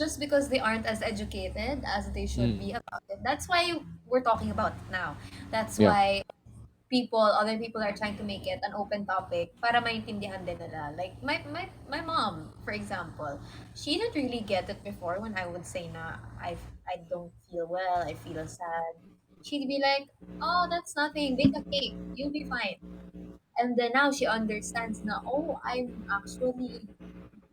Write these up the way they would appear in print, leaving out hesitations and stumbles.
just because they aren't as educated as they should Mm. be about it. That's why we're talking about it now. That's Yeah. why other people are trying to make it an open topic para maintindihan din nila. Like my mom, for example, she didn't really get it before when I would say na I don't feel well, I feel sad. She'd be like, "Oh, that's nothing. Bake a cake. You'll be fine." And then now she understands na, "Oh, I'm actually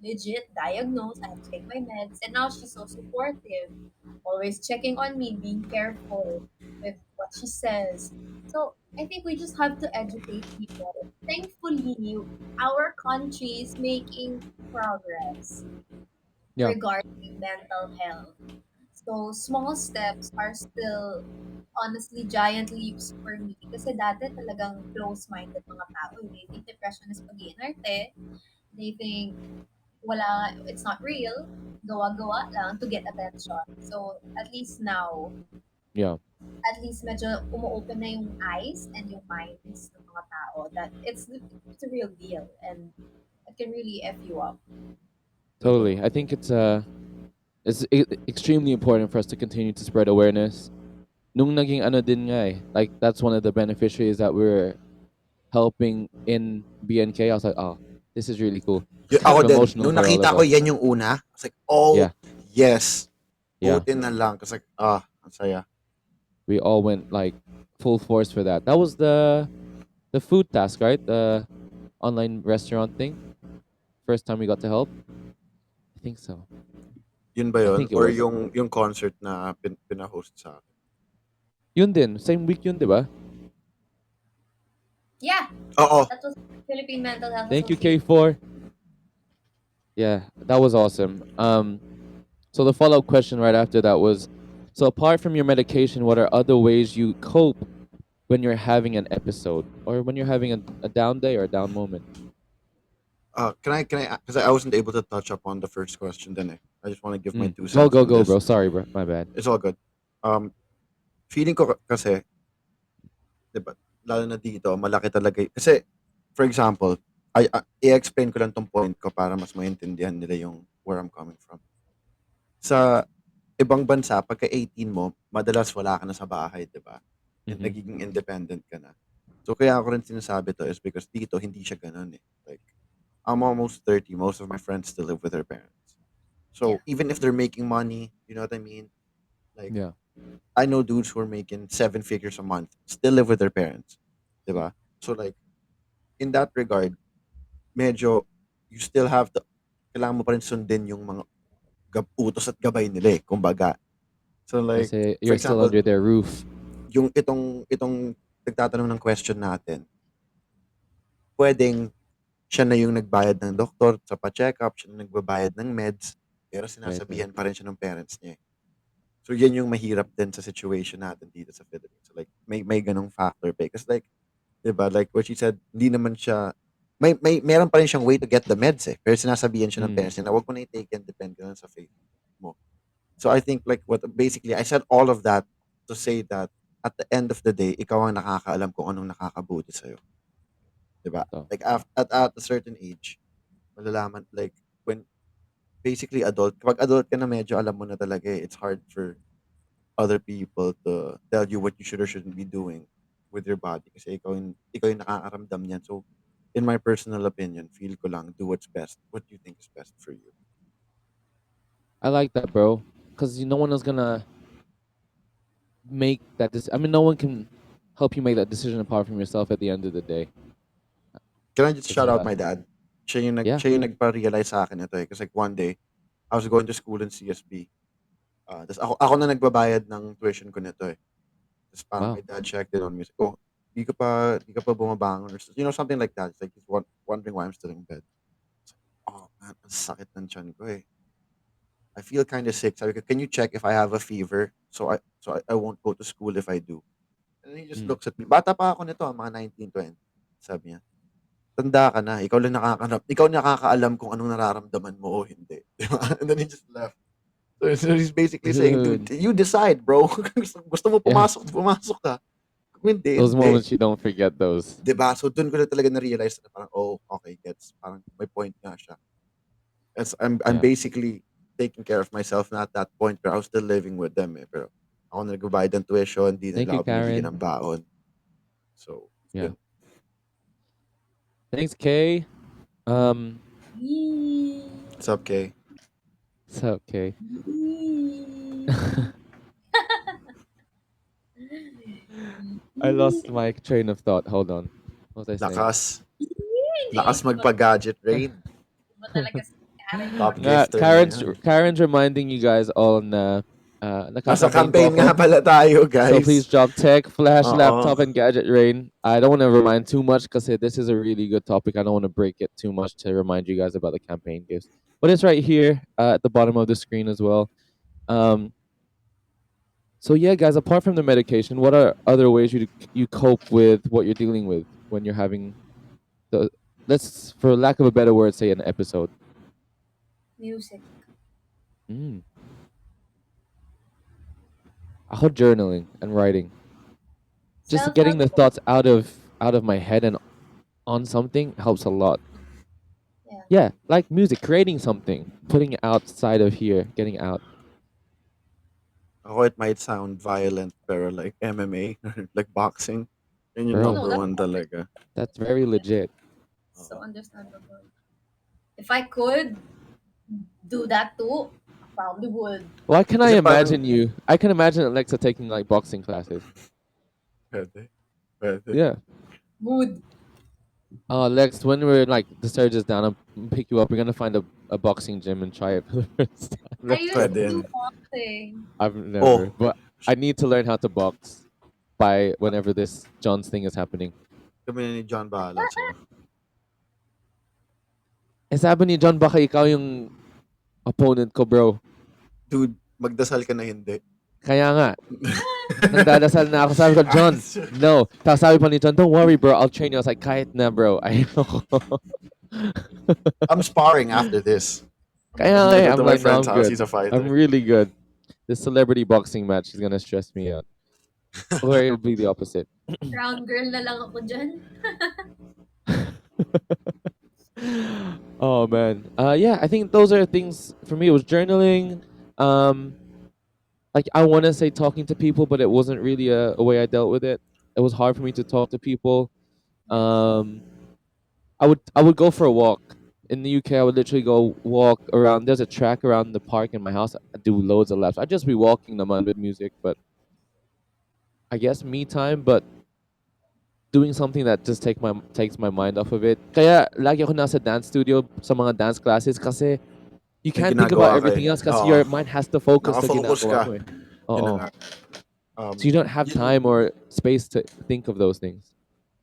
legit diagnosed. I have to take my meds." And now she's so supportive, always checking on me, being careful with what she says. So I think we just have to educate people. Thankfully, our country is making progress Yeah. regarding mental health. So small steps are still honestly giant leaps for me. Kasi dati talagang close-minded mga tao. They think depression is pag-iinarte. They think it's not real, gawa-gawa lang to get attention. So, at least now, Yeah. at least medyo umu-open na yung eyes and yung minds ng mga tao that it's a real deal and it can really F you up. Totally. I think extremely important for us to continue to spread awareness. Nung naging ano din nga eh, like that's one of the beneficiaries that we're helping in BNK. I was like, oh, this is really cool. It's kind Ako of din, emotional nung for all of nakita ko us. yan yung una, I was like, oh, Yeah. yes. Yeah. Buti na lang. Kasi, ang saya. We all went like full force for that. That was the food task, right? The online restaurant thing. First time we got to help. I think so. Yun ba I yun? think it Or was. yung concert na pinahost sa akin? Yun din. Same week yun, di ba? Yeah, Oo. that was Philippine Mental Health Thank you, Association. K4. Yeah, that was awesome. So the follow-up question right after that was, so apart from your medication, what are other ways you cope when you're having an episode or when you're having a down day or a down moment? Can I, because I wasn't able to touch up on the first question then eh. I just want to give my Mm. two Go, cents go, on go, this. bro. Sorry, bro. My bad. It's all good. Um, feeling ko kasi, di ba, lalo na dito, malaki talaga. Kasi, for example, i-explain ko lang tong point ko para mas maintindihan nila yung where I'm coming from. Sa ibang bansa, pagka 18 mo, madalas wala ka na sa bahay, di ba? And Mm-hmm. nagiging independent ka na. So, kaya ako rin sinasabi to is because dito, hindi siya ganun eh. Like, I'm almost 30. Most of my friends still live with their parents. Yeah. So, even if they're making money, you know what I mean? Like, Yeah. I know dudes who are making 7 figures a month, still live with their parents. Di ba? So, like, in that regard, medyo, you still have to, kailangan mo pa rin sundin yung mga utos at gabay nila eh, kumbaga. So, I like, say for you're still example, under their roof. yung itong nagtatanong ng question natin, pwedeng siya na yung nagbayad ng doktor sa pa-check-up, siya na nagbabayad ng meds, pero Right, right. sinasabihan pa rin siya ng parents niya eh. So, yan yung mahirap din sa situation natin dito sa Philippines. So, like, may ganong factor pa eh. Kasi like, di ba, like what she said, hindi naman siya, meron pa rin siyang way to get the meds eh. Pero sinasabihan siya ng Mm. parents niya na huwag mo na i-take yan, depend ka lang sa faith mo. So, I think like basically, I said all of that to say that at the end of the day, ikaw ang nakakaalam kung anong nakakabuti sa'yo. Di ba? So, Like, at a certain age, malalaman, like, when basically kapag adult ka na medyo alam mo na talaga eh, it's hard for other people to tell you what you should or shouldn't be doing with your body kasi ikaw yung nakakaramdam niyan. So, in my personal opinion, feel ko lang, do what's best. What you think is best for you. I like that, bro. Because no one is gonna make that. I mean, no one can help you make that decision apart from yourself at the end of the day. Can I just It's shout out my dad? Yeah. Siya yung nagpa-realize sa akin ito eh. Kasi like one day, I was going to school in CSB. Tapos ako na nagbabayad ng tuition ko nito eh. Tapos parang Wow. my dad checked in on me. Like, oh, di ka pa bumabangon or something like that. It's like he's wondering why I'm still in bed. Oh man, ang sakit ng tiyan ko eh. I feel kind of sick. Sabi ko, can you check if I have a fever? So I won't go to school if I do. And then he just Mm. looks at me. Bata pa ako nito, mga 19, 20. Sabi niya, tanda ka na. Ikaw nakakaalam kung anong nararamdaman mo o hindi. Di ba? And then he just left. So he's basically saying, dude, Dude. you decide, bro. Gusto mo Yeah. pumasok ka. Kung hindi, Those hindi. moments you don't forget those. Diba? So doon ko na talaga na-realize na parang, oh, okay, gets. Parang may point nga siya. I'm Yeah. basically taking care of myself na at that point pero I was still living with them eh. Pero ako na nagbabayad ng tuition, di Thank nila you, ako binibigyan Karen. ng baon. So, Yeah. yun. Thanks, Kay. Yee. What's up, Kay? What's up, Kay? Yee. I lost my train of thought. Hold on. What was I saying? Lakas. Yee. Lakas magpa-gadget raid. Iba talaga si Karen Top Morgan. gifter na yan. Karen's reminding you guys all na Nasa naka-campaign po campaign ako. nga pala tayo, So please guys. drop tech, flash, Oo. laptop, and gadget rain. I don't want to remind too much because this is a really good topic. I don't want to break it too much to remind you guys about the campaign gifts. But it's right here at the bottom of the screen as well. So yeah, guys. Apart from the medication, what are other ways you cope with what you're dealing with when you're having the, let's, for lack of a better word, say an episode? Music. Mm. Ako journaling and writing. Just getting Self-help the book. thoughts out of my head and on something helps a lot. Yeah. Yeah, like music, creating something, putting it outside of here, getting out. Ako, it might sound violent, pero like MMA, like boxing, yun yung No, Bro, no, number that's one perfect. talaga. that's very legit. So Oo. understandable. If I could do that too, I probably would. Why can I Kasi parang, imagine you? I can imagine Alexa taking like boxing classes. pwede, pwede. Yeah. Mood. Lex, when we're like the surge is down, I'll pick you up. We're gonna find a boxing gym and try it for the first time. I Let's used go. to Pwede do yun. boxing. I've never, Oh, but I need to learn how to box by whenever this John's thing is happening. kami na ni John bahala sa'yo. Eh sabi ni John, baka ikaw yung opponent ko, bro. Dude, magdasal ka na hindi. Kaya nga, nagdadasal na ako. Sabi ko, John, no. Tapos sabi pa ni John, don't worry, bro. I'll train you. I was like, kahit na, bro. Ayoko. I'm sparring after this. Kaya I'm nga eh, going I'm to my like, no, friend's I'm house. good. He's a I'm fighter. really good. This celebrity boxing match is gonna stress me out. Or it'll be the opposite. Brown girl na lang ako dyan. Oh man. Yeah, I think those are things for me. It was journaling. Like I want to say talking to people, but it wasn't really a way I dealt with it. It was hard for me to talk to people. Um, I would go for a walk. In the UK, I would literally go walk around. There's a track around the park in my house. I do loads of laps. I'd just be walking the man with music, but I guess me time, but doing something that just takes my mind off of it. Kaya lagi ako nasa dance studio sa mga dance classes kasi you May can't think about ginagawa ka everything eh. else kasi Oo. your mind has to focus sa Nakafocus ginagawa ka. mo eh. Yun na Oo. nga. So you don't have Yun, time or space to think of those things.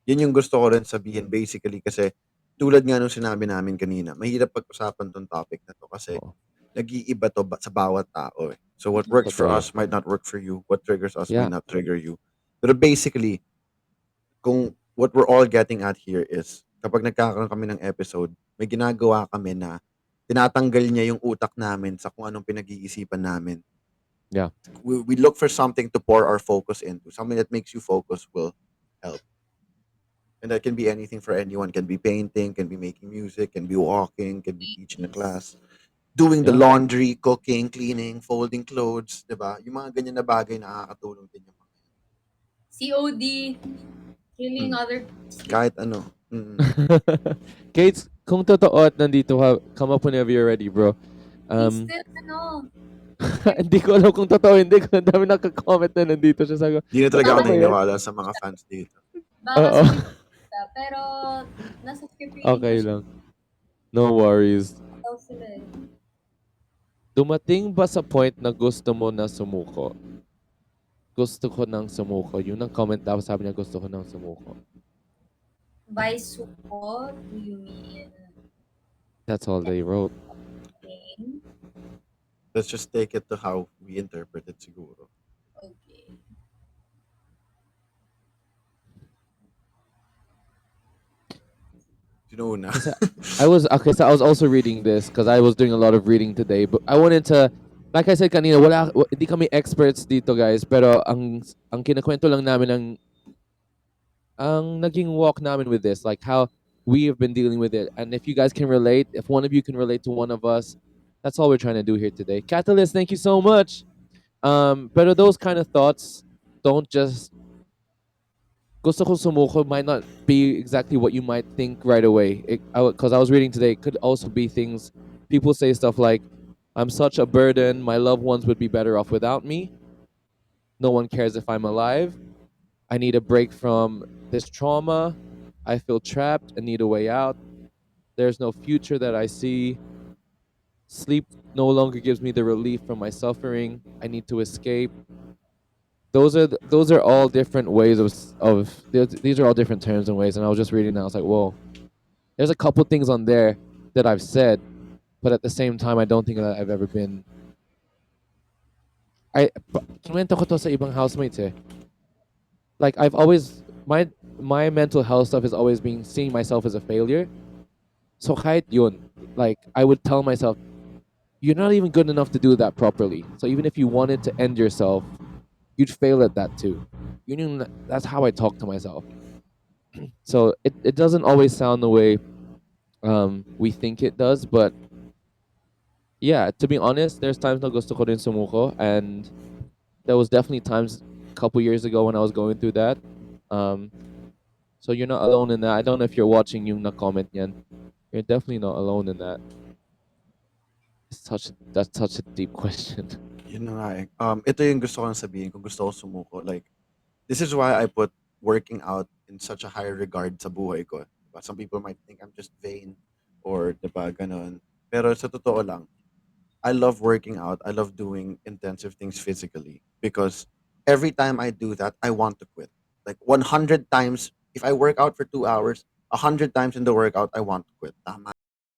yun yung gusto ko rin sabihin basically kasi tulad nga nung sinabi namin kanina, mahirap pag-usapan tong topic na to kasi Oo. nag-iiba to sa bawat tao eh. So what works for Totoo. us might not work for you. What triggers us Yeah. might not trigger you. Pero basically, kung what we're all getting at here is kapag nagkakaroon kami ng episode, may ginagawa kami na tinatanggal niya yung utak namin sa kung anong pinag-iisipan namin. Yeah. We look for something to pour our focus into. Something that makes you focus will help. And that can be anything for anyone. Can be painting, can be making music, can be walking, can be teaching a class, doing the Yeah. laundry, cooking, cleaning, folding clothes, 'di ba? Yung mga ganyan na bagay nakakatulong din yung mga COD. Killing Mm. other kahit ano. Kates, kung totoo at nandito ka, come up whenever you're ready, bro. He's still, ano, Hindi ko alam kung totoo, hindi ko. Ang dami nagka-comment na nandito siya. Sabi ko, Di na talaga ako totoo ba yan? naniniwala sa mga fans dito. baka Oo. sabihin kita, pero nasa script reading Okay ko siya. lang. No worries. Daw sila eh. Dumating ba sa point na gusto mo na sumuko? Gusto ko nang sumuko. Yun ang comment daw. Sabi niya, gusto ko nang sumuko. By suko, do you mean That's all they wrote. pain? Let's just take it to how we interpret it siguro. Okay. Sino una? I was also reading this because I was doing a lot of reading today. But I wanted to, like I said kanina, hindi kami experts dito, guys. Pero ang kinakwento lang namin ang naging walk namin with this, like how we have been dealing with it. And if you guys can relate, if one of you can relate to one of us, That's all we're trying to do here today. Catalyst, thank you so much. But those kind of thoughts don't just gusto ko sumuko might not be exactly what you might think right away. Because I was reading today, it could also be things people say stuff like, "I'm such a burden. My loved ones would be better off without me. No one cares if I'm alive. I need a break from this trauma. I feel trapped and need a way out. There's no future that I see. Sleep no longer gives me the relief from my suffering. I need to escape." Those are all different ways these are all different terms and ways. And I was just reading that. I was like, whoa, there's a couple things on there that I've said, but at the same time, I don't think that I've ever been. Kinuwento ko to sa ibang housemates eh. Like I've always my mental health stuff has always been seeing myself as a failure. So kahit yun, like I would tell myself, you're not even good enough to do that properly. So even if you wanted to end yourself, you'd fail at that too. That's how I talk to myself. So it doesn't always sound the way we think it does, but yeah, to be honest, there's times na gusto ko rin sumuko, and there was definitely times a couple years ago when I was going through that. Um, so you're not alone in that. I don't know if you're watching yung na-comment yan. You're definitely not alone in that. That's such a deep question. Yun na nga eh. Ito yung gusto kong sabihin kung gusto ko sumuko. Like, this is why I put working out in such a high regard sa buhay ko. Diba? Some people might think I'm just vain or diba, ganon. Pero sa totoo lang, I love working out. I love doing intensive things physically because every time I do that, I want to quit. Like 100 times, if I work out for 2 hours, 100 times in the workout, I want to quit. Tama